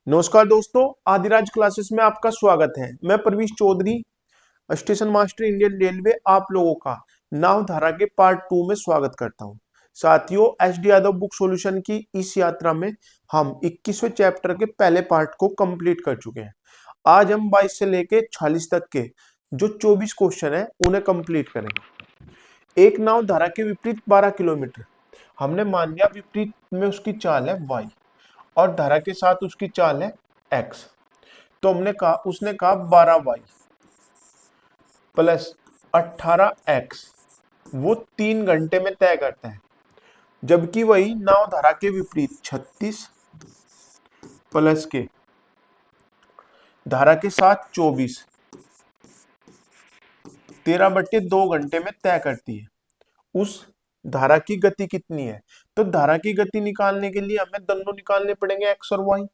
नमस्कार दोस्तों, आदिराज क्लासेस में आपका स्वागत है। मैं Pravish Chaudhary, station master Indian railway, आप लोगों का नावधारा के पार्ट 2 में स्वागत करता हूं। साथियों, H D Yadav book solution की इस यात्रा में हम 21वें चैप्टर के पहले पार्ट को कंप्लीट कर चुके हैं। आज हम 22 से लेके 46 तक के जो 24 क्वेश्चन है उन्हें कंप्लीट करेंगे। एक नावधारा के विपरीत 12 किलोमीटर। हमने मान लिया विपरीत में उसकी चाल है y और धारा के साथ उसकी चाल है x। तो उसने कहा 12y प्लस 18x वो 3 घंटे में तय करता है, जबकि वही नाव धारा के विपरीत 36 प्लस के धारा के साथ 24 13/2 घंटे में तय करती है। उस धारा की गति कितनी है? तो धारा की गति निकालने के लिए हमें दोनों निकालने पड़ेंगे, x और y।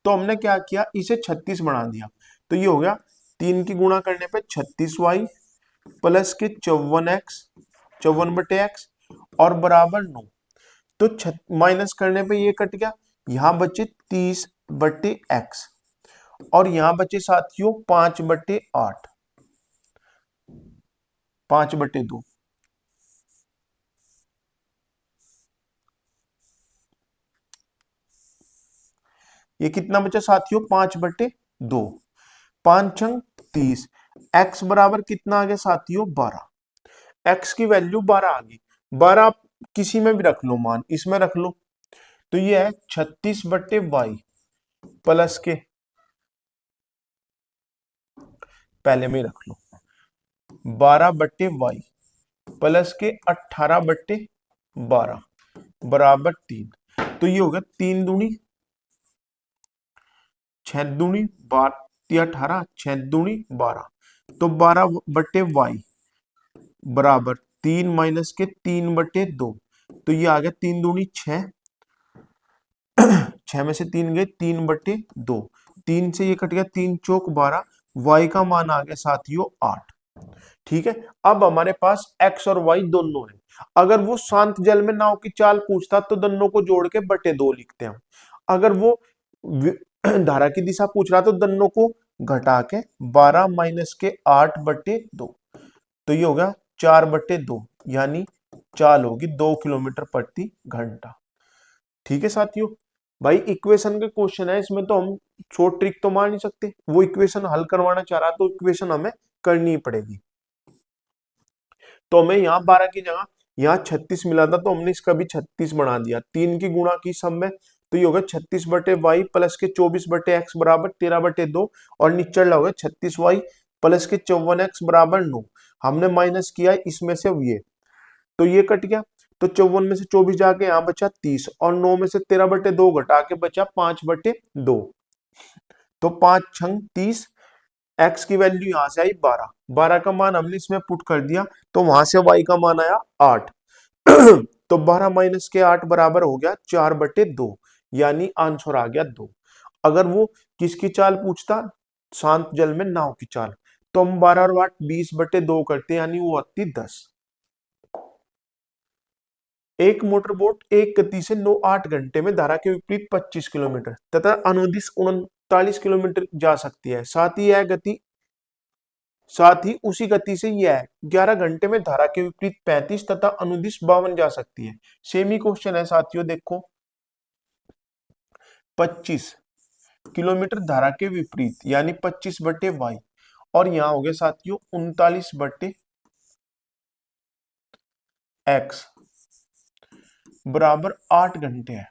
तो हमने क्या किया, इसे 36 बना दिया। तो ये हो गया 3 की गुणा करने पे 36y प्लस के 54x 54/x और बराबर 9। तो माइनस करने पे ये कट गया, यहां बचे 30/x और यहां बचे साथियों 5/8 5/2। ये कितना बचा साथियों? 5/2। 5×6 = 30। x बराबर कितना आ गया साथियों? 12। x की वैल्यू 12 आ गई। 12 आप किसी में भी रख लो, मान इसमें रख लो। तो ये है 36/y प्लस के, पहले में रख लो, 12/y प्लस के 18/12 बराबर 3। तो ये होगा 3 दूनी 6 दूनी 18, 6 दूनी 12। तो 12/y बराबर 3 माइनस के 3/2। तो ये आ गया 3 दूनी 6, 6 में से 3 गए 3/2। 3 से ये कट गया, 3 चौक 12। y का मान आ गया साथियों 8। ठीक है, अब हमारे पास x और y दोनों है। अगर वो शांत जल में नाव की चाल पूछता तो दोनों को जोड़ के बटे 2 लिखते हैं। अगर वो धारा की दिशा पूछ रहा तो दोनों को घटा के 12 माइनस के 8/2। तो ये होगा 4/2, यानी चाल होगी 2 किलोमीटर प्रति घंटा। ठीक है साथियों, भाई इक्वेशन के क्वेश्चन है, इसमें तो हम शॉर्ट ट्रिक तो मार नहीं सकते। वो इक्वेशन हल करवाना चाह रहा तो इक्वेशन हमें करनी ही पड़ेगी। तो हमें यहाँ 12 की जगह यहाँ 36 मिला था, तो हमने इसका भी 36 बना दिया। 3 की गुणा की सब में, तो ये होगा 36/y प्लस के 24/x बराबर 13/2 और निचला होगा 36y प्लस के 54x बराबर 9। हमने माइनस किया इसमें से ये, तो ये कट गया। तो 54 में से 24 जाके यहाँ बचा 30 और 9 में से 13/2 घटा के बचा 5/2। तो 5×6 = 30। x की वैल्यू यहां से आई 12। 12 का मान हमने इसमें पुट कर दिया, तो वहां से y का मान आया 8। तो 12 माइनस के 8 बराबर हो गया 4/2, यानी आंसर आ गया 2। अगर वो किसकी चाल पूछता, शांत जल में नाव की चाल, तो हम 12 और 8 20/2 करते, यानी वो आती 10। एक मोटर बोट एक गति से 9-8 घंटे में धारा के विपरीत 25 किलोमीटर तथा अनुदिश 39 किलोमीटर जा सकती है। साथ ही उसी गति से यह 11 घंटे में धारा के विपरीत 35 तथा अनुदिश 52 जा सकती है। सेमी क्वेश्चन है साथियों, देखो 25 किलोमीटर धारा के विपरीत यानी 25/y और यहां हो गया साथियों 39/x बराबर 8 घंटे है।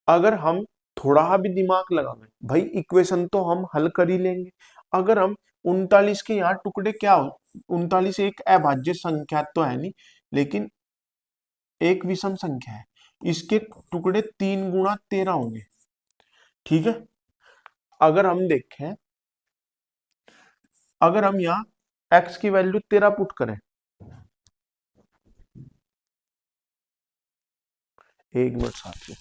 अगर हम थोड़ा भी दिमाग लगावे, भाई इक्वेशन तो हम हल कर ही लेंगे। अगर हम 39 के यहाँ टुकड़े क्या हो, 39 एक अभाज्य संख्या तो है नहीं, लेकिन एक विषम संख्या है, इसके टुकड़े 3 × 13 होंगे। ठीक है, अगर हम देखें, अगर हम यहाँ x की वैल्यू 13 पुट करें, एक मिनट साथियों,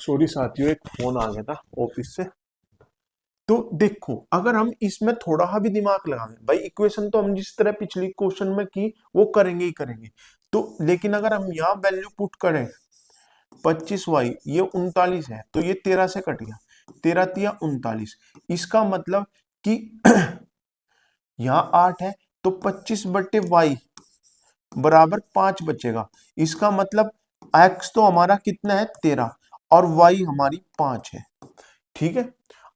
सॉरी साथियों, एक फोन आ गया था ऑफिस से। तो देखो, अगर हम इसमें थोड़ा भी दिमाग लगाएंगे भाई, इक्वेशन तो हम जिस तरह पिछली क्वेश्चन में की वो करेंगे ही करेंगे। तो लेकिन अगर हम यहाँ वैल्यू पुट करें 25y, ये 39 है, तो ये 13 से कट गया, 13 तिया 39। इसका मतलब कि यहाँ 8 है, तो 25/y बराबर 5 बचेगा। इसका मतलब x तो हमारा कितना है 13 और y हमारी 5 है। ठीक है,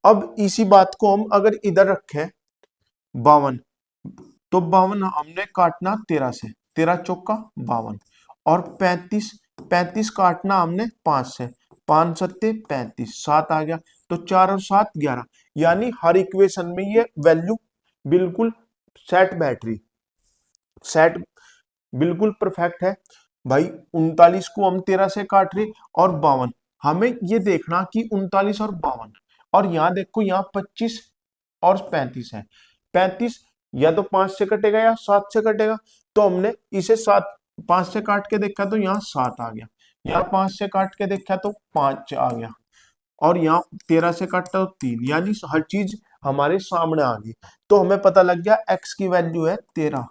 अब इसी बात को हम अगर इधर रखें 52, तो 52 हमने काटना 13 से, 13 चौका 52, और 35, 35 काटना हमने 5 से, 5 सत्ते 35, 7 आ गया, तो 4 और 7 11। यानी हर इक्वेशन में ये वैल्यू बिल्कुल सेट बैठ रही, सेट बिल्कुल परफेक्ट है भाई। 39 को हम 13 से काट रहे और 52, हमें ये देखना कि 39 और 52, और यहाँ देखो यहाँ 25 और 35 है। 35 या तो 5 से कटेगा या 7 से कटेगा, तो हमने इसे 7, 5 से काट के देखा तो यहाँ 7 आ गया, यहाँ 5 से काट के देखा तो 5 आ गया, और यहाँ 13 से काटा तो 3, यानी हर चीज हमारे सामने आ गई। तो हमें पता लग गया x की वैल्यू है 13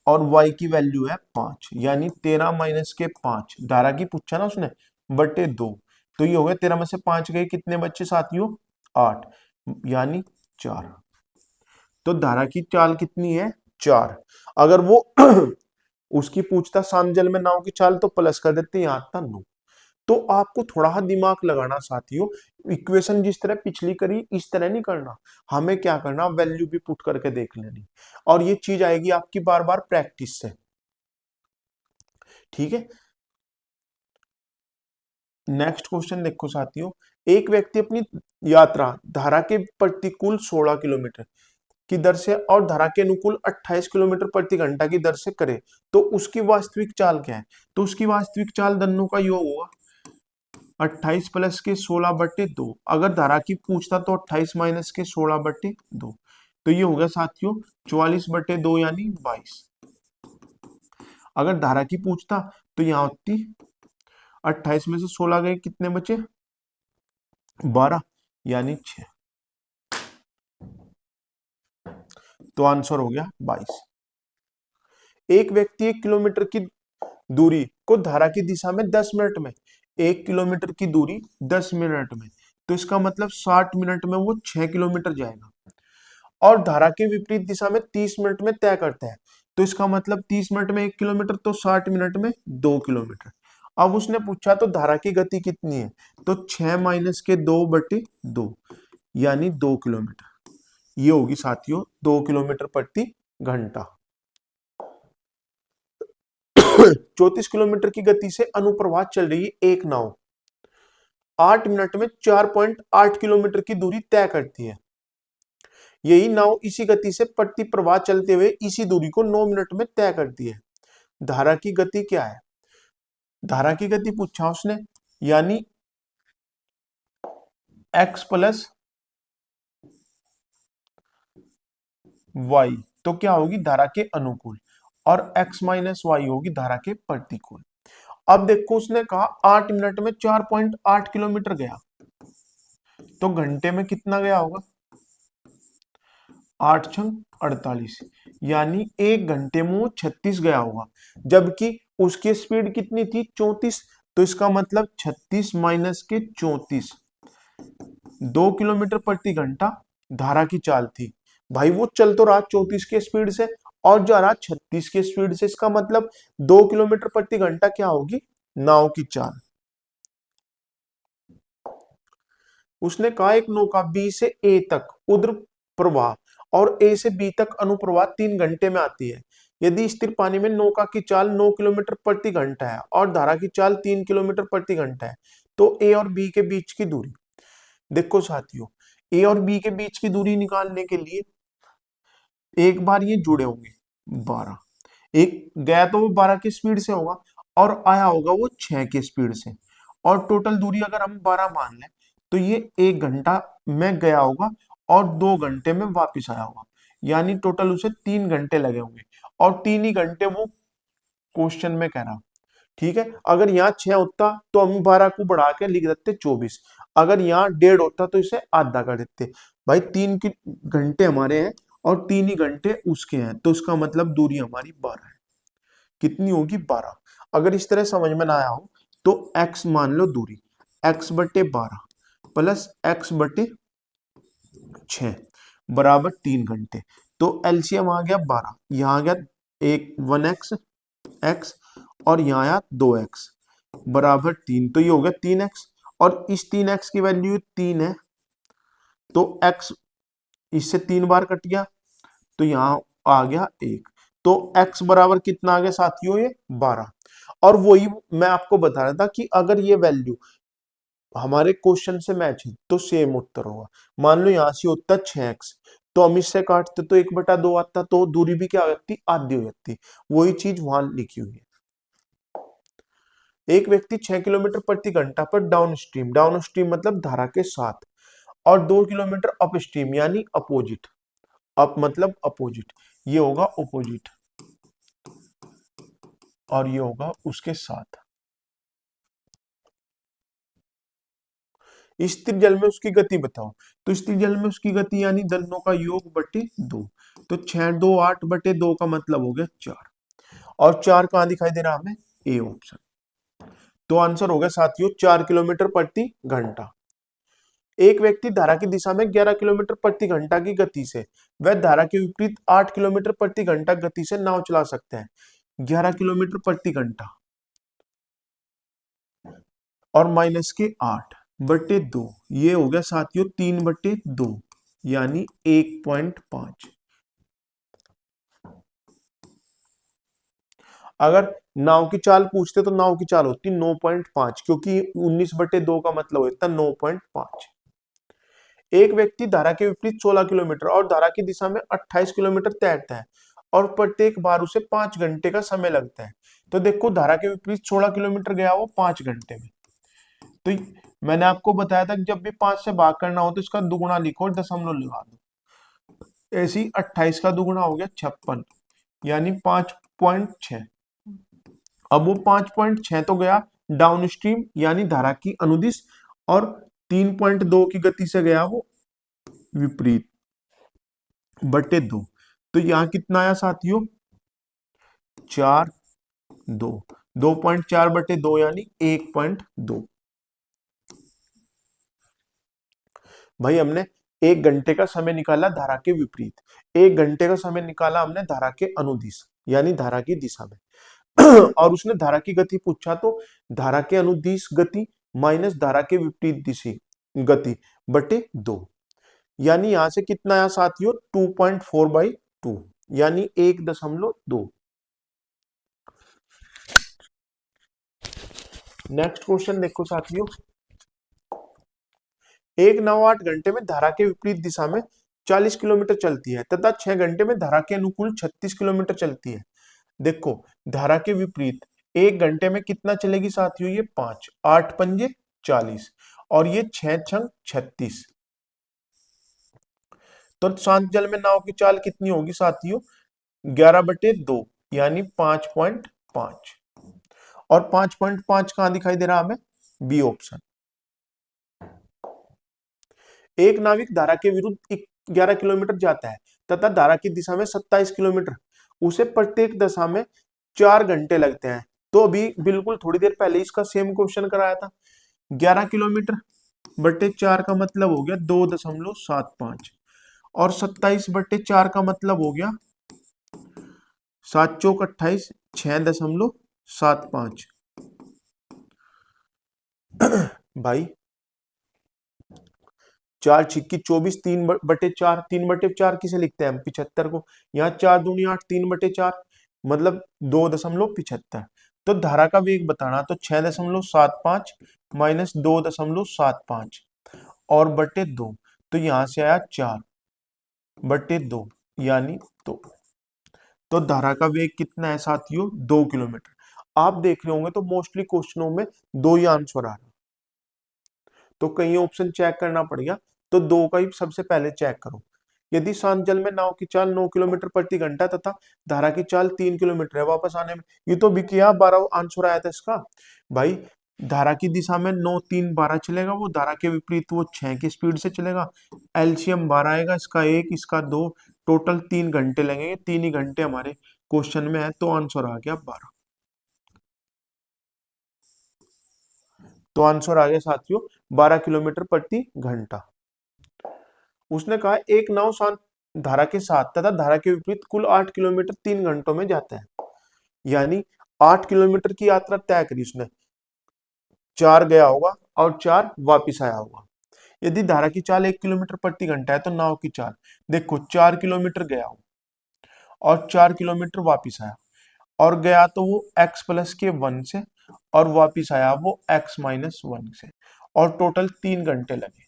और y की वैल्यू है 5, यानी 13 माइनस के 5, धारा की पूछा ना उसने, बटे 2। तो ये हो गया 13 में से 5 गए, कितने बच्चे साथियों 8, यानी 4। तो धारा की चाल कितनी है 4। अगर वो उसकी पूछता शाम-जल में नाव की चाल, तो प्लस कर देते, यहाँ था 9। तो आपको थोड़ा दिमाग लगाना साथियों, इक्वेशन जिस तरह पिछली करी इस तरह नहीं करना, हमें क्या करना वैल्यू भी पुट करके देख लेनी, और ये चीज आएगी आपकी बार बार प्रैक्टिस से। ठीक है, नेक्स्ट क्वेश्चन देखो साथियों, एक व्यक्ति अपनी यात्रा धारा के प्रतिकूल 16 किलोमीटर की दर से और धारा के अनुकूल 28 किलोमीटर प्रति घंटा की दर से करे, तो उसकी वास्तविक चाल क्या है। तो उसकी वास्तविक चाल दोनों का योग होगा 28 प्लस के 16/2। अगर धारा की पूछता तो 28 माइनस के 16/2, तो ये हो गया साथियों 44/2 यानी 22। अगर धारा की पूछता तो यहाँ होती 28 में से 16 गए, कितने बचे 12, यानी 6। तो आंसर हो गया 22। एक व्यक्ति 1 किलोमीटर की दूरी को धारा की दिशा में 10 मिनट में, 1 किलोमीटर की दूरी 10 मिनट में, तो इसका मतलब 60 मिनट में वो 6 किलोमीटर जाएगा, और धारा के विपरीत दिशा में 30 मिनट में तय करता है, तो इसका मतलब 30 मिनट में 1 किलोमीटर, तो 60 मिनट में 2 किलोमीटर। अब उसने पूछा तो धारा की गति कितनी है, तो 6 माइनस के 2/2, यानी 2 किलोमीटर। ये होगी साथियों 2 किलोमीटर प्रति घंटा। 34 किलोमीटर की गति से अनुप्रवाह चल रही है एक नाव 8 मिनट में 4.8 किलोमीटर की दूरी तय करती है। यही नाव इसी गति से प्रति प्रवाह चलते हुए इसी दूरी को 9 मिनट में तय करती है। धारा की गति क्या है, धारा की गति पूछा उसने, यानी x प्लस वाई, तो क्या होगी धारा के अनुकूल, और x माइनस वाई होगी धारा के प्रतिकूल। अब देखो उसने कहा 8 मिनट में 4.8 किलोमीटर गया, तो घंटे में कितना गया होगा 8 छंग 48, यानी 1 घंटे में वो 36 गया होगा, जबकि उसकी स्पीड कितनी थी 34, तो इसका मतलब 36 माइनस के 34, 2 किलोमीटर प्रति घंटा धारा की चाल थी। भाई वो चल तो रहा 34 के स्पीड से और जा रहा 36 के स्पीड से, इसका मतलब 2 किलोमीटर प्रति घंटा क्या होगी नाव की चाल। उसने कहा एक नौका बी से ए तक उर्ध्व प्रवाह और ए से बी तक अनुप्रवाह 3 घंटे में आती है। यदि स्थिर पानी में नौका की चाल 9 किलोमीटर प्रति घंटा है और धारा की चाल 3 किलोमीटर प्रति घंटा है, तो ए और बी के बीच की दूरी। देखो साथियों, ए और बी के बीच की दूरी निकालने के लिए एक बार ये जुड़े होंगे 12, एक गया तो वो 12 की स्पीड से होगा और आया होगा वो 6 की स्पीड से, और टोटल दूरी अगर हम 12 मान लें तो ये 1 घंटा में गया होगा और 2 घंटे में वापस आया होगा, यानी टोटल उसे 3 घंटे लगे होंगे, और 3 ही घंटे वो क्वेश्चन में कह रहा। ठीक है, अगर यहाँ 6 होता तो हम 12 को बढ़ा के लिख देते 24, अगर यहाँ 1.5 होता तो इसे आधा कर देते। भाई 3 की घंटे हमारे हैं और 3 ही घंटे उसके हैं, तो इसका मतलब दूरी हमारी 12 है। कितनी होगी? 12। अगर इस तरह समझ में ना आया हो तो x मान लो दूरी, x बटे 12 प्लस x बटे 6 बराबर 3 घंटे। तो एलसीएम आ गया 12, यहाँ आ गया एक 1x x और यहाँ आया 2x बराबर 3, तो ये हो गया 3x, और इस 3x की वैल्यू 3 है तो x इससे 3 बार कट गया तो यहाँ आ गया 1, तो x बराबर कितना आ गया साथियों? ये 12। और वही मैं आपको बता रहा था कि अगर ये वैल्यू हमारे क्वेश्चन से मैच है तो सेम उत्तर होगा। मान लो यहाँ से उत्तर 6x, तो हम इससे काटते तो 1/2 आता, तो दूरी भी क्या हो जाती? आधी हो जाती। वही चीज वहां लिखी हुई है। एक व्यक्ति 6 किलोमीटर प्रति घंटा पर डाउन स्ट्रीम मतलब धारा के साथ, और 2 किलोमीटर अप स्ट्रीम यानी अपोजिट, अप मतलब अपोजिट, ये होगा अपोजिट और ये होगा उसके साथ। स्थिर जल में उसकी गति बताओ, तो स्थिर जल में उसकी गति यानी दलों का योग बटे 2, तो 6 2 8 बटे 2 का मतलब हो गया 4, और 4 कहां दिखाई दे रहा हमें? A option. तो आंसर हो गया साथियों 4 किलोमीटर प्रति घंटा। एक व्यक्ति धारा की दिशा में 11 किलोमीटर प्रति घंटा की गति से वह धारा के विपरीत 8 किलोमीटर प्रति घंटा गति से नाव चला सकते हैं। 11 किलोमीटर प्रति घंटा और माइनस के 8 बटे 2, ये हो गया साथियों 3 बटे 2 यानी 1.5। अगर नाव की चाल पूछते तो नाव की चाल होती 9.5, क्योंकि 19 बटे 2 का मतलब होता 9.5। एक व्यक्ति धारा के विपरीत 16 किलोमीटर और धारा की दिशा में 28 किलोमीटर तैरता है और प्रत्येक बार उसे 5 घंटे का समय लगता है। तो देखो धारा के विपरीत 16 किलोमीटर गया वो 5 घंटे में, तो मैंने आपको बताया था कि जब भी 5 से भाग करना हो तो इसका दुगुना लिखो और दशमलव लगा दो। ऐसे ही 28 का दुगुना हो गया 56 यानी 5.6। अब वो 5.6 तो गया डाउन स्ट्रीम यानी धारा की अनुदिश, और 3.2 की गति से गया वो विपरीत बटे 2, तो यहां कितना आया साथियों? 4 2, 2.4 बटे 2 यानी 1.2। भाई हमने 1 घंटे का समय निकाला धारा के विपरीत, 1 घंटे का समय निकाला हमने धारा के अनुदिश यानी धारा की दिशा में और उसने धारा की गति पूछा, तो धारा के अनुदिश गति माइनस धारा के विपरीत दिशा गति बटे 2, यानी यहां से कितना आया साथियों? 2.4/2 यानी 1.2। नेक्स्ट क्वेश्चन देखो साथियों, एक नाव 8 घंटे में धारा के विपरीत दिशा में 40 किलोमीटर चलती है तथा 6 घंटे में धारा के अनुकूल 36 किलोमीटर चलती है। देखो धारा के विपरीत 1 घंटे में कितना चलेगी साथियों? ये 5, 8 पंजे 40 और ये 6 छंग 36, तो शांत जल में नाव की चाल कितनी होगी साथियों? 11/2 यानी 5.5, और 5.5 कहां दिखाई दे रहा हमें? B option. एक नाविक धारा के विरुद्ध 11 किलोमीटर जाता है तथा धारा की दिशा में 27 किलोमीटर, उसे प्रत्येक दशा में 4 घंटे लगते हैं। तो अभी बिल्कुल थोड़ी देर पहले इसका सेम क्वेश्चन कराया था। 11 किलोमीटर बटे 4 का मतलब हो गया 2.75, और 27/4 का मतलब हो गया 7 चौक 28, 6.75। भाई 4 छिक्की 24, 3/4, 3/4 किसे लिखते हैं हम? 75 को। यहाँ 4 दूनी 8, 3/4 मतलब 2.75। तो धारा का वेग बताना, तो 6.75 माइनस 2.75 और बटे 2, तो यहां से आया 4/2 यानी 2। तो धारा का वेग कितना है साथियों? 2 किलोमीटर। आप देख रहे होंगे तो मोस्टली क्वेश्चनों में 2 ही आंसर आ रहा है, तो कई ऑप्शन चेक करना पड़ेगा, तो 2 का ही सबसे पहले चेक करो। यदि शांत जल में नाव की चाल 9 किलोमीटर प्रति घंटा तथा धारा की चाल 3 किलोमीटर है, वापस आने में, ये तो भी किया 12 आंसर आया था इसका भाई। धारा की दिशा में 9 3 12 चलेगा, वो धारा के विपरीत वो 6 की स्पीड से चलेगा। एलसीएम 12 आएगा, इसका 1 इसका 2, टोटल 3 घंटे लगेंगे, 3 ही घंटे हमारे क्वेश्चन में है, तो आंसर आ गया 12। तो आंसर आ गया साथियों 12 किलोमीटर प्रति घंटा। उसने कहा एक नाव शांत धारा के साथ तथा धारा के विपरीत कुल 8 किलोमीटर 3 घंटों में जाता है, यानी 8 किलोमीटर की यात्रा तय करी उसने, 4 गया होगा और 4 वापिस आया होगा। यदि धारा की चाल 1 किलोमीटर प्रति घंटा है तो नाव की चाल देखो 4 किलोमीटर गया हो और 4 किलोमीटर वापिस आया, और गया तो वो x प्लस के 1 से और वापिस आया वो x माइनस 1 से, और टोटल 3 घंटे लगे।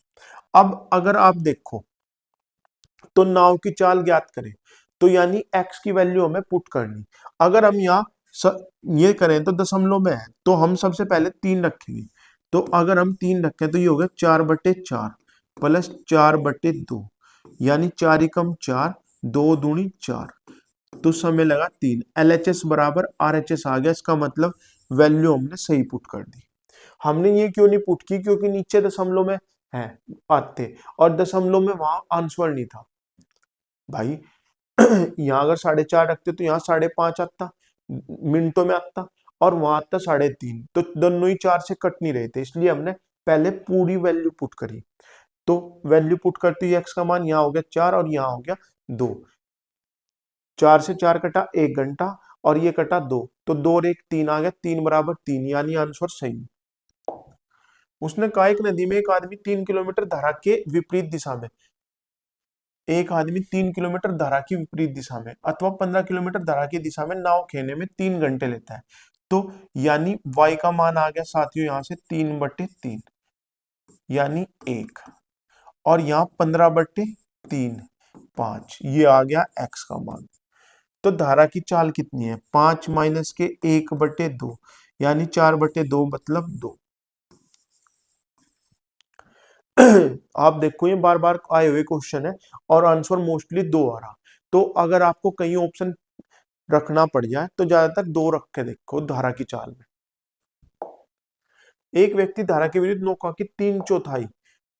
अब अगर आप देखो तो नाव की चाल ज्ञात करें, तो यानी x की वैल्यू हमें पुट करनी। अगर हम यहाँ ये करें तो दशमलव में है, तो हम सबसे पहले 3 रखेंगे। तो अगर हम 3 रखें तो ये हो गया 4/4 प्लस 4/2, यानी 4 एकम 4, 2 दूनी 4, तो समय लगा 3। LHS बराबर RHS आ गया, इसका मतलब वैल्यू हमने सही पुट कर दी। हमने ये क्यों नहीं पुट की, क्योंकि नीचे दशमलव में है आते, और दशमलव में वहां आंसर नहीं था भाई। यहाँ अगर 4.5 रखते तो यहाँ 5.5 आता, मिनटों में आता, और वहां आता 3.5, तो दोनों ही 4 से कट नहीं रहे थे, इसलिए हमने पहले पूरी वैल्यू पुट करी। तो वैल्यू पुट करते ही एक्स का मान यहाँ हो गया 4 और यहाँ हो गया 2, 4 से 4 कटा 1 घंटा और ये कटा 2, तो 2 और 1 3 आ गया, 3 बराबर 3, यानी आंसर सही। उसने कहा एक नदी में एक आदमी 3 किलोमीटर धारा के विपरीत दिशा में, एक आदमी 3 किलोमीटर धारा की विपरीत दिशा में अथवा 15 किलोमीटर धारा की दिशा में नाव खेने में 3 घंटे लेता है, तो यानी y का मान आ गया साथियों यहाँ से 3/3, यानी 1, और यहाँ 15/3 5, ये आ गया x का मान। तो धारा की चाल कितनी है, 5 माइनस के 1/2, यानी 4/2 मतलब 2। आप देखो ये बार बार आए हुए क्वेश्चन है और आंसर मोस्टली 2 आ रहा, तो अगर आपको कई ऑप्शन रखना पड़ जाए तो ज्यादातर 2 रख के देखो धारा की चाल में। एक व्यक्ति धारा के विरुद्ध नौका की 3/4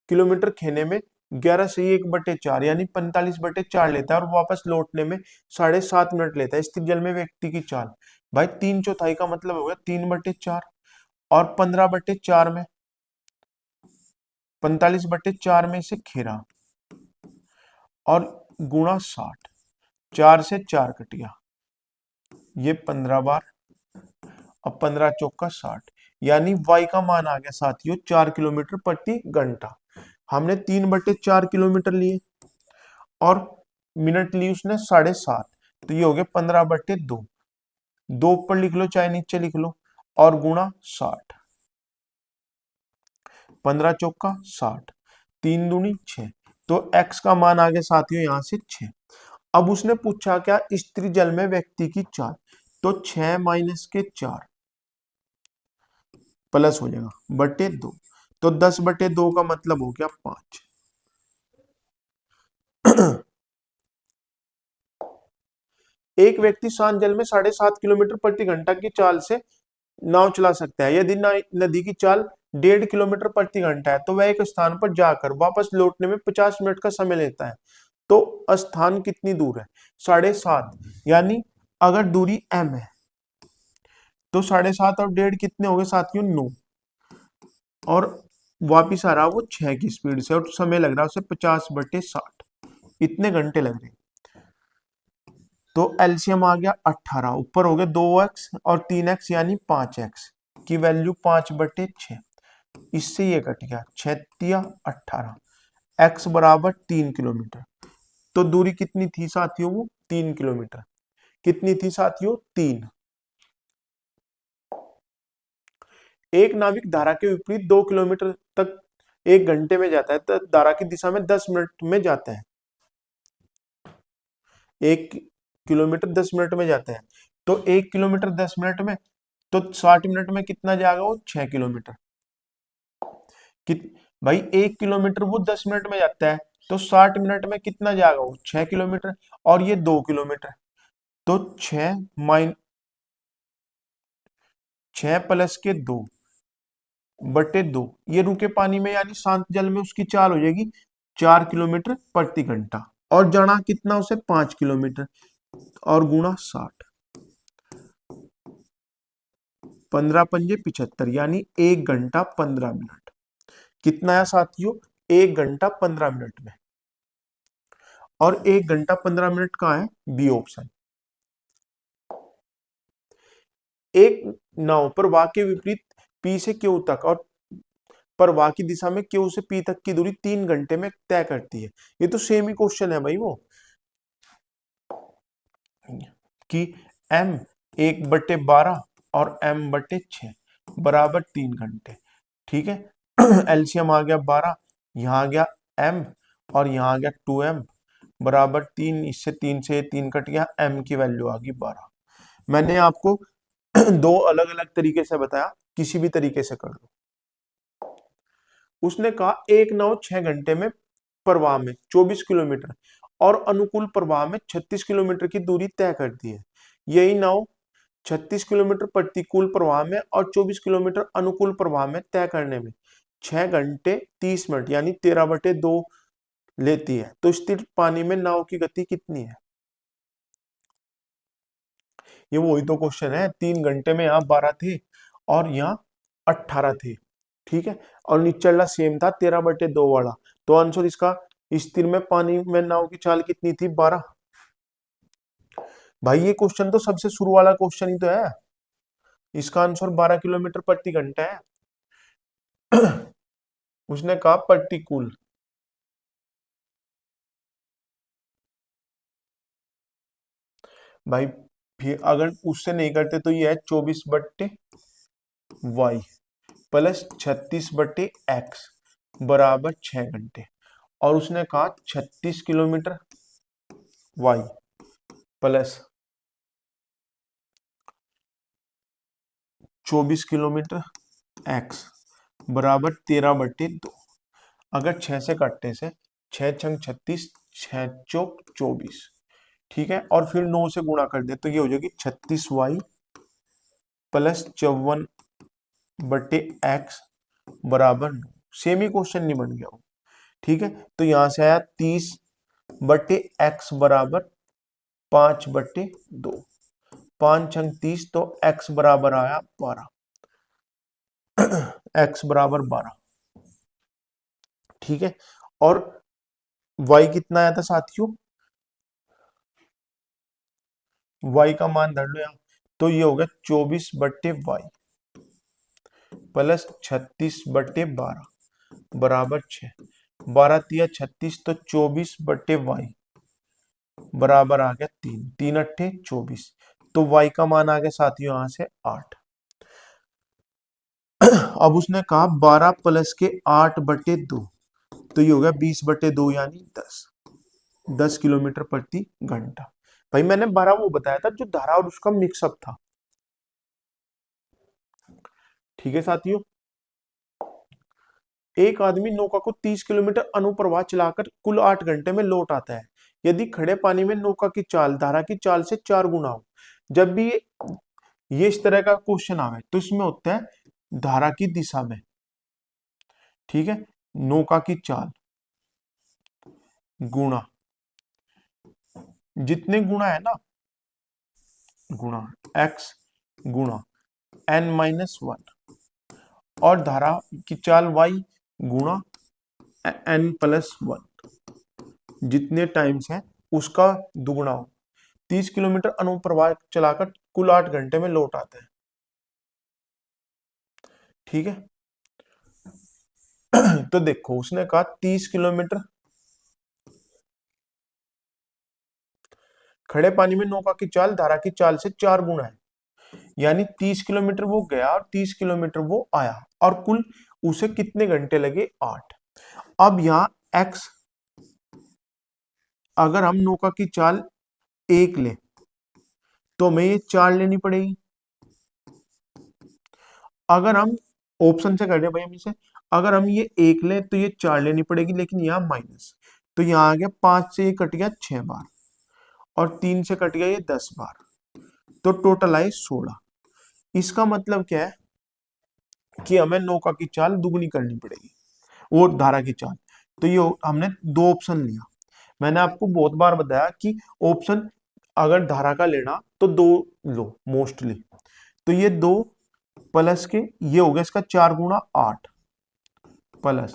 किलोमीटर खेने में 11 से 1/4 यानी 45/4 लेता है और वापस लौटने में 7.5 मिनट लेता है। स्थिर जल में व्यक्ति की चाल, भाई 3/4 का मतलब हो गया 3/4, और 15/4 में 45/4 में से खेरा और गुणा 60, 4 से 4 कट गया, ये 15 बार, अब 15 चौका 60, यानी y का मान आ गया साथियों 4 किलोमीटर प्रति घंटा। हमने 3/4 किलोमीटर लिए और मिनट ली उसने 7.5, तो ये हो गया 15/2, 2 ऊपर लिख लो चाहे नीचे लिख लो, और गुणा 60, 15 चौका 60, 3 दूनी 6, तो x का मान आ गया साथियों यहाँ से 6। अब उसने पूछा क्या स्त्री जल में व्यक्ति की चाल, तो 6 माइनस के 4 प्लस हो जाएगा बटे 2, तो 10/2 का मतलब हो गया 5। एक व्यक्ति शांत जल में 7.5 किलोमीटर प्रति घंटा की चाल से नाव चला सकता है। यदि नदी की चाल 1.5 किलोमीटर प्रति घंटा है तो वह एक स्थान पर जाकर वापस लौटने में 50 मिनट का समय लेता है, तो स्थान कितनी दूर है, 7.5, यानी अगर दूरी m है तो 7.5 और 1.5 कितने हो गए साथियों 9, और वापिस आ रहा वो 6 की स्पीड से, और समय लग रहा है उसे 50/60, इतने घंटे लग रहे। तो एलसीएम आ गया 18, ऊपर हो गया 2x और 3x यानी 5x की वैल्यू 5/6, इससे ये कट गया 6×18, x बराबर 3 किलोमीटर। तो दूरी कितनी थी साथियों, वो 3 किलोमीटर। कितनी थी साथियों, 3। एक नाविक धारा के विपरीत 2 किलोमीटर तक 1 घंटे में जाता है, तो धारा की दिशा में 10 मिनट में जाता है। 1 किलोमीटर 10 मिनट में जाता है, तो 1 किलोमीटर 10 मिनट में, तो 60 मिनट में कितना जाएगा वो 6 किलोमीटर। भाई 1 किलोमीटर वो 10 मिनट में जाता है, तो 60 मिनट में कितना जाएगा वो 6 किलोमीटर, और ये 2 किलोमीटर। तो 6 प्लस के 2 बटे 2, ये रुके पानी में यानी शांत जल में उसकी चाल हो जाएगी 4 किलोमीटर प्रति घंटा। और जाना कितना उसे 5 किलोमीटर, और गुणा 60, 15 पंजे 75, यानी 1 घंटा 15 मिनट। कितना है साथियों, 1 घंटा 15 मिनट में। और 1 घंटा 15 मिनट का है बी ऑप्शन। एक नाव प्रवाह के विपरीत पी से क्यू तक और प्रवाह की दिशा में क्यू से पी तक की दूरी 3 घंटे में तय करती है। ये तो सेम ही क्वेश्चन है भाई, वो कि m 1/12 और m/6 बराबर 3 घंटे। ठीक है। एलसीएम आ गया 12, यहाँ आ गया m, और यहाँ आ गया 2m बराबर 3। इससे 3 कट गया, m की वैल्यू आ गई 12। मैंने आपको दो अलग अलग तरीके से बताया, किसी भी तरीके से कर लो। उसने कहा एक नाव 6 घंटे में प्रवाह में 24 किलोमीटर और अनुकूल प्रवाह में 36 किलोमीटर की दूरी तय करती है। यही नाव 36 किलोमीटर प्रतिकूल प्रवाह में और 24 किलोमीटर अनुकूल प्रवाह में तय करने में 6 घंटे 30 मिनट यानी 13/2 लेती है। तो स्थिर पानी में नाव की गति कितनी है? ये वही तो क्वेश्चन है। 3 घंटे में यहाँ 12 थे और यहाँ 18 थे। ठीक है। और निचला सेम था 13/2 वाला। तो आंसर इसका, स्थिर में पानी में नाव की चाल कितनी थी? 12। भाई ये क्वेश्चन तो सबसे शुरू वाला क्वेश्चन ही तो है। इसका आंसर 12 किलोमीटर प्रति घंटा है। उसने कहा प्रतिकूल। भाई फिर अगर उससे नहीं करते तो ये है 24/y प्लस 36/x बराबर 6 घंटे। और उसने कहा 36 kilometre y plus 24 kilometre x बराबर 13/2। अगर 6 से काटने से 6 × 36, 6 × 4 = 24। ठीक है। और फिर 9 से गुणा कर दे तो ये हो जाएगी 36y प्लस 54/x बराबर 9। सेम ही क्वेश्चन नहीं बन गया वो। ठीक है। तो यहां से आया 30/x बराबर 5/2। 5 × 30 तो x बराबर आया 12। x बराबर 12। ठीक है। और y कितना आया था साथियों? y का मान धर लो यहाँ। तो ये हो गया 24/y प्लस 36/12 बराबर 6। 12 तिया 36, तो 24/y बराबर आ गया 3। 3 अट्ठे 24। तो y का मान आ गया साथियों यहाँ से 8। अब उसने कहा 12 प्लस के 8/2, तो ये हो गया 20/2 यानी 10। 10 किलोमीटर प्रति घंटा। भाई मैंने 12 वो बताया था जो धारा और उसका मिक्सअप था। ठीक है साथियों। एक आदमी नौका को 30 किलोमीटर अनुप्रवाह चलाकर कुल 8 घंटे में लौट आता है यदि खड़े पानी में नौका की चाल धारा की चाल से 4 गुना हो। जब भी ये इस तरह का क्वेश्चन आवे तो इसमें होता है धारा की दिशा में। ठीक है। नौका की चाल गुणा, जितने गुणा है ना, गुणा x गुणा n-1 और धारा की चाल y गुणा n+1, जितने टाइम्स है उसका दुगुना हो। 30 किलोमीटर अनुप्रवाह चलाकर कुल 8 घंटे में लौट आता है। ठीक है। तो देखो उसने कहा 30 किलोमीटर खड़े पानी में नौका की चाल धारा की चाल से 4 गुना है, यानी 30 किलोमीटर वो गया और 30 किलोमीटर वो आया, और कुल उसे कितने घंटे लगे? 8। अब यहां x, अगर हम नौका की चाल 1 ले तो हमें ये 4 लेनी पड़ेगी। अगर हम ऑप्शन से कर रहे हैं भाई हम इसे, अगर हम ये 1 लें तो ये 4 लेनी पड़ेगी, लेकिन यहाँ माइनस तो यहाँ आ गया 5 से ये कट गया 6 बार और 3 से कट गया ये 10 बार, तो टोटल आई 16। इसका मतलब क्या है कि हमें नौका की चाल दुगनी करनी पड़ेगी वो धारा की चाल। तो ये हमने दो ऑप्शन लिया। मैंने आपको बहुत बार बताया कि ऑप्शन अगर धारा का लेना तो दो लो मोस्टली। तो ये 2 प्लस के ये हो गया इसका 4 गुणा 8 प्लस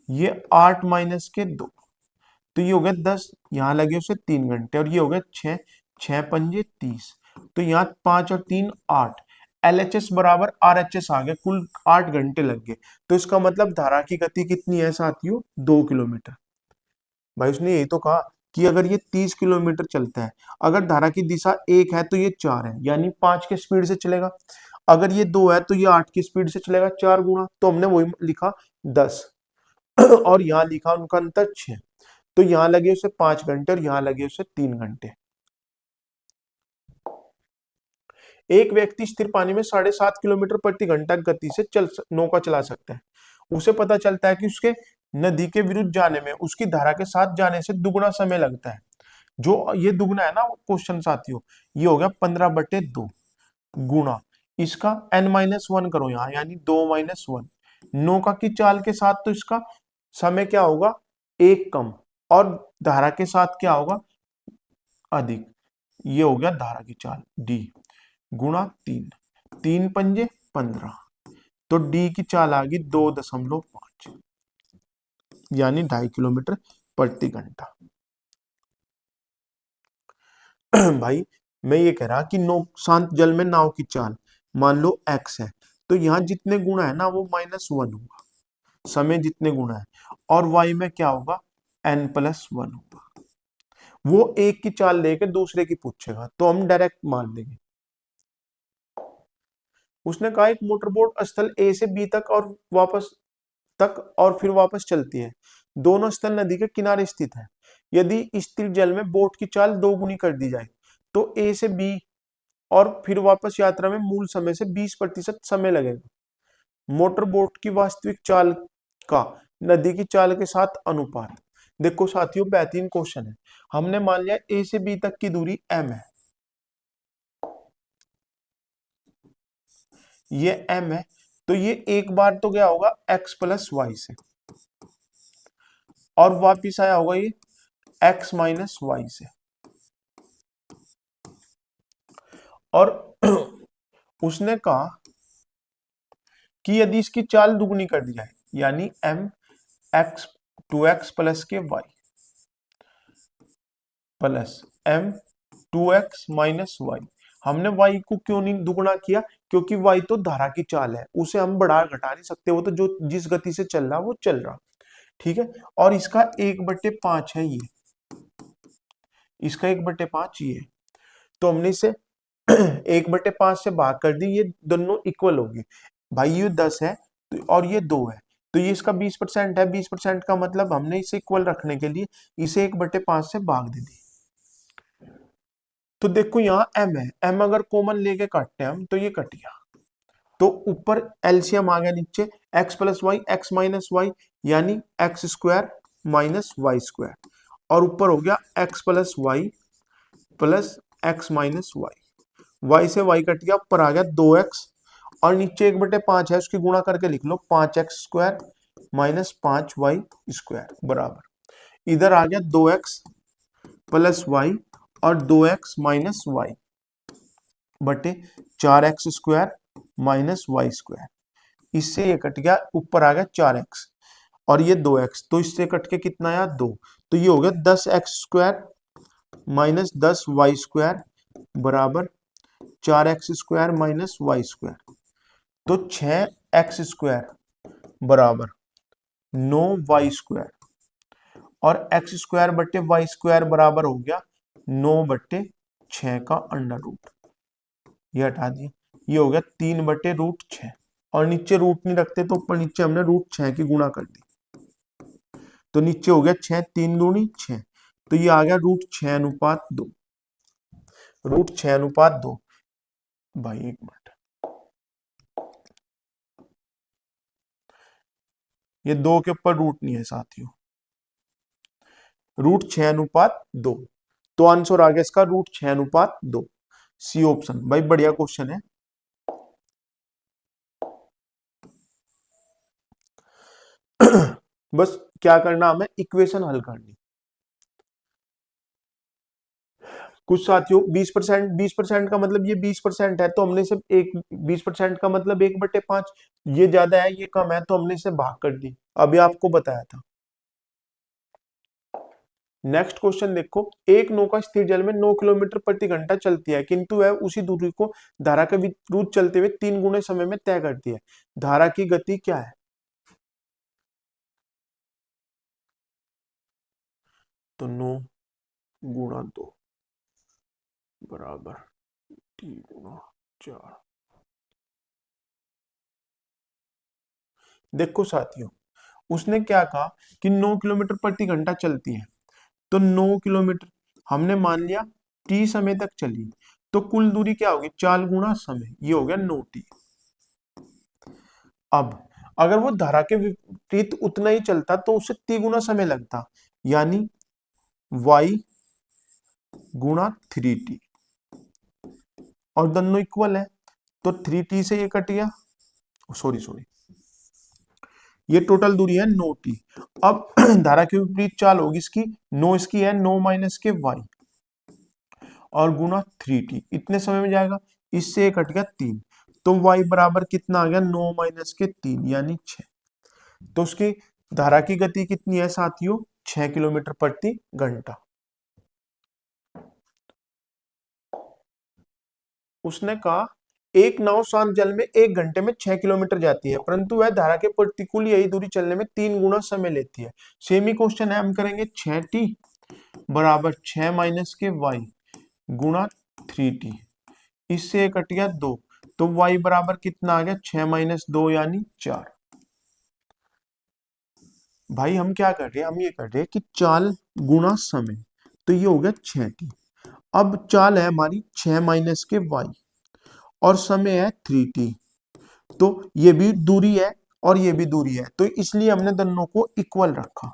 ये 8 माइनस के 2, तो ये हो गया 10, यहाँ लगे उसे 3 घंटे और ये हो गया 6, 6 पंजे 30, तो यहाँ 5 और 3 8, LHS बराबर RHS आ गया, कुल 8 घंटे लग गए। तो इसका मतलब धारा की गति कितनी है साथियों, 2 किलोमीटर। भाई उसने यही तो कहा कि अगर ये 30 किलोमीटर चलता है, अगर धारा की दिशा 1 है तो ये 4 है, यानी 5 के स्पीड से चलेगा। अगर ये 2 है तो ये 8 की स्पीड से चलेगा, 4 गुना, तो हमने वही लिखा 10 और यहाँ लिखा उनका अंतर 6, तो यहाँ लगे उसे 5 घंटे और यहाँ लगे उसे 3 घंटे। एक व्यक्ति स्थिर पानी में 7.5 किलोमीटर प्रति घंटा गति से नौका चला सकता है। उसे पता चलता है कि उसके नदी के विरुद्ध जाने में उसकी धारा के साथ जाने से दुगुना समय लगता है। जो ये दुगुना है ना क्वेश्चन साथियों, ये हो गया 15/2 गुणा इसका n-1 करो यहाँ, यानी 2-1। नौका की चाल के साथ तो इसका समय क्या होगा, 1 कम, और धारा के साथ क्या होगा, अधिक। ये हो गया धारा की चाल d गुणा 3, 3 पंजे 15, तो d की चाल आ गई 2.5, यानी 2.5 किलोमीटर प्रति घंटा। भाई मैं ये कह रहा कि नौ शांत जल में नाव की चाल मान लो x है, तो यहाँ जितने गुना है ना वो -1 होगा, समय जितने गुना है, और y में क्या होगा, n+1 होगा। वो एक की चाल लेके दूसरे की पूछेगा तो हम डायरेक्ट मान लेंगे। उसने कहा एक मोटरबोट स्थल ए से बी तक और वापस फिर वापस चलती है। दोनों स्थल नदी के किनारे स्थित है। यदि स्थिर जल में बोट की चाल 2 गुनी कर दी जाए तो ए से बी और फिर वापस यात्रा में मूल समय से 20% समय लगेगा। मोटर बोट की वास्तविक चाल का नदी की चाल के साथ अनुपात। देखो साथियों बेहतरीन क्वेश्चन है। हमने मान लिया ए से बी तक की दूरी m है, ये m है, तो ये एक बार तो गया होगा x+y से और वापिस आया होगा ये x-y से, और उसने कहा कि यदि इसकी चाल दुगनी कर दी जाए, यानी m 2x प्लस के y plus m 2x minus y। हमने y को क्यों नहीं दुगुना किया, क्योंकि y तो धारा की चाल है, उसे हम बढ़ा घटा नहीं सकते, वो तो जो जिस गति से चल रहा वो चल रहा। ठीक है, और इसका 1/5 है ये, इसका 1/5 ये, तो हमने इसे 1/5 से भाग कर दी, ये दोनों इक्वल होगी। भाई ये 10 है और ये 2 है, तो ये इसका 20% है। 20% का मतलब हमने इसे इक्वल रखने के लिए इसे 1/5 से भाग दे दी। तो देखो यहाँ m है, m अगर कॉमन लेके काटते हैं हम तो ये कट गया, तो ऊपर एलसीएम आ गया, नीचे x+y x-y, यानी x² माइनस y², और ऊपर हो गया x+y प्लस x-y। y से y कट गया, ऊपर आ गया 2x, और नीचे 1/5 है, उसकी गुणा करके लिख लो 5x² माइनस 5y² बराबर, इधर आ गया 2x प्लस y और 2x माइनस y बटे 4x² माइनस y²। इससे ये कट गया, ऊपर आ गया 4x और ये 2x, तो इससे कट के कितना आया 2, तो ये हो गया 10x² माइनस 10y² बराबर 4x² माइनस y², तो 6x² बराबर 9y² और x² बटे y² बराबर हो गया 9/6 का अंडर रूट। ये हटा दिए, ये हो गया 3/√6, और नीचे रूट नहीं रखते तो ऊपर नीचे हमने √6 की गुणा कर दी, तो नीचे हो गया 6 3 दूनी 6, तो ये आ गया √6:2, √6:2। भाई एक मिनट, ये 2 के ऊपर रूट नहीं है साथियों, √6:2। तो आंसर आ गया इसका √6:2। C option. भाई बढ़िया क्वेश्चन है। बस क्या करना, हमें इक्वेशन हल करनी। कुछ साथियों 20%, 20% का मतलब ये 20% है, तो हमने सिर्फ एक 20% का मतलब 1/5। ये ज्यादा है, ये कम है, तो हमने इसे भाग कर दी। अभी आपको बताया था। नेक्स्ट क्वेश्चन देखो, एक नौका स्थिर जल में 9 किलोमीटर प्रति घंटा चलती है, किंतु वह उसी दूरी को धारा के विरुद्ध चलते हुए 3 गुने समय में तय करती है। धारा की गति क्या है? तो 9 × 2 बराबर T × 4। देखो साथियों, उसने क्या कहा कि 9 किलोमीटर प्रति घंटा चलती है, तो 9 किलोमीटर हमने मान लिया टी समय तक चली, तो कुल दूरी क्या होगी? 4 गुना समय, ये हो गया 9T। अब अगर वो धारा के विपरीत उतना ही चलता तो उसे 3 गुना समय लगता, यानी y गुणा 3T, और दोनों इक्वल है, तो 3T से ये कट गया, सॉरी सॉरी, ये टोटल दूरी है 9T। अब धारा के विपरीत चाल होगी इसकी, 9 इसकी है, 9 माइनस के y और गुना 3T, इतने समय में जाएगा, इससे ये कट गया 3, तो y बराबर कितना आ गया? 9 माइनस के 3 यानी 6। तो उसकी धारा की गति कितनी है साथियों? 6 किलोमीटर प्रति घंटा। उसने कहा एक नाव शांत जल में 1 घंटे में 6 किलोमीटर जाती है, परंतु वह धारा के प्रतिकूल यही दूरी चलने में 3 गुना समय लेती है। सेमी क्वेश्चन है, हम करेंगे 6T बराबर 6 माइनस के y गुणा 3T, इससे कट गया 2, तो y बराबर कितना आ गया? 6 माइनस 2 यानी 4। भाई हम क्या कर रहे हैं? हम ये कर रहे हैं कि चाल गुणा समय, तो ये हो गया 6T। अब चाल है हमारी 6 माइनस के y और समय है 3T, तो ये भी दूरी है और ये भी दूरी है, तो इसलिए हमने दोनों को इक्वल रखा,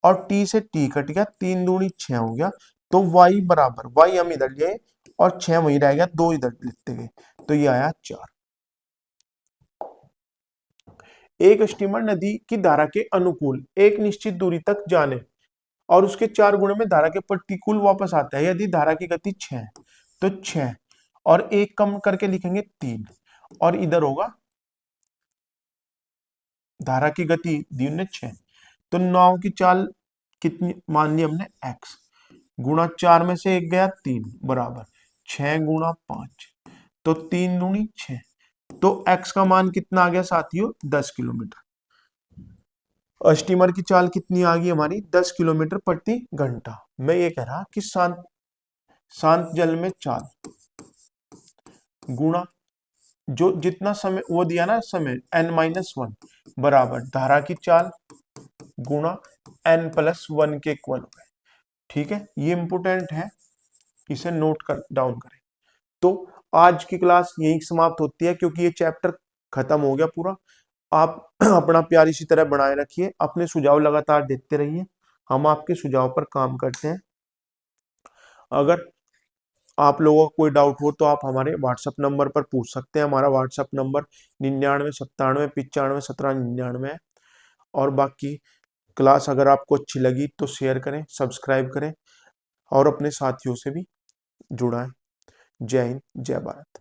और t से t कट गया, 3 दूनी 6 हो गया, तो y बराबर, y हम इधर लिए और 6 वहीं रह गया, 2 इधर लिखते गए, तो ये आया 4। एक स्टीमर नदी की धारा के अनुकूल एक निश्चित दूरी तक जाने और उसके 4 गुणे में धारा के प्रतिकूल वापस आता है, यदि धारा की गति 6 है, तो 6 और 1 कम करके लिखेंगे 3, और इधर होगा धारा की गति दी हमने 6, तो नाव की चाल कितनी मान ली हमने? x गुणा 4 में से 1 गया 3 बराबर 6 गुणा 5, तो 3 दूनी 6, तो x का मान कितना आ गया साथियों? 10 किलोमीटर। स्टीमर की चाल कितनी आ गई हमारी? 10 किलोमीटर प्रति घंटा। मैं ये कह रहा कि शांत शांत जल में चाल गुणा जो जितना समय वो दिया ना, समय n-1 बराबर धारा की चाल गुणा n+1 के इक्वल हो गए। ठीक है, ये इंपोर्टेंट है, इसे नोट कर डाउन करें। तो आज की क्लास यही समाप्त होती है, क्योंकि ये चैप्टर खत्म हो गया पूरा। आप अपना प्यार इसी तरह बनाए रखिए, अपने सुझाव लगातार देते रहिए, हम आपके सुझाव पर काम करते हैं। अगर आप लोगों को कोई डाउट हो तो आप हमारे व्हाट्सएप नंबर पर पूछ सकते हैं। हमारा व्हाट्सएप नंबर 9997951799 है। और बाकी क्लास अगर आपको अच्छी लगी तो शेयर करें, सब्सक्राइब करें और अपने साथियों से भी जुड़ाएं। जय हिंद, जय भारत।